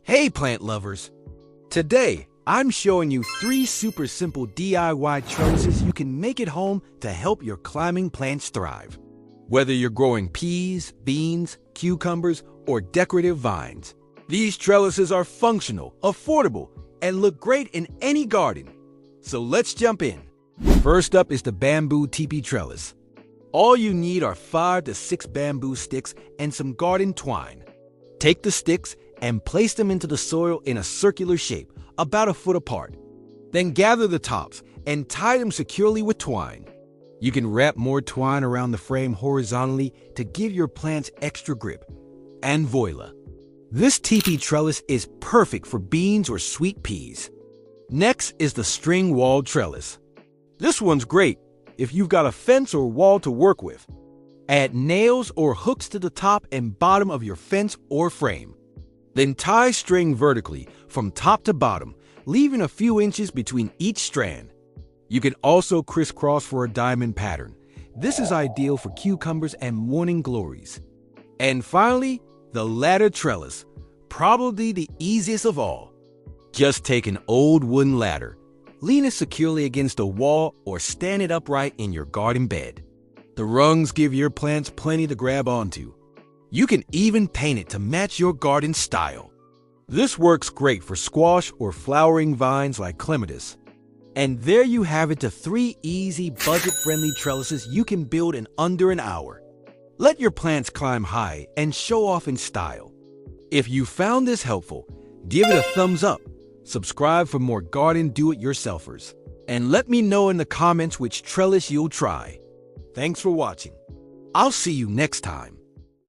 Hey plant lovers! Today, I'm showing you 3 super simple DIY trellises you can make at home to help your climbing plants thrive. Whether you're growing peas, beans, cucumbers, or decorative vines, these trellises are functional, affordable, and look great in any garden. So let's jump in. First up is the bamboo teepee trellis. All you need are 5 to 6 bamboo sticks and some garden twine. Take the sticks and place them into the soil in a circular shape, about a foot apart. Then gather the tops and tie them securely with twine. You can wrap more twine around the frame horizontally to give your plants extra grip. And voila! This teepee trellis is perfect for beans or sweet peas. Next is the string wall trellis. This one's great if you've got a fence or wall to work with. Add nails or hooks to the top and bottom of your fence or frame. Then tie string vertically from top to bottom, leaving a few inches between each strand. You can also crisscross for a diamond pattern. This is ideal for cucumbers and morning glories. And finally, the ladder trellis, probably the easiest of all. Just take an old wooden ladder, lean it securely against a wall or stand it upright in your garden bed. The rungs give your plants plenty to grab onto. You can even paint it to match your garden style. This works great for squash or flowering vines like clematis. And there you have it, the 3 easy, budget-friendly trellises you can build in under an hour. Let your plants climb high and show off in style. If you found this helpful, give it a thumbs up, subscribe for more garden do-it-yourselfers, and let me know in the comments which trellis you'll try. Thanks for watching. I'll see you next time.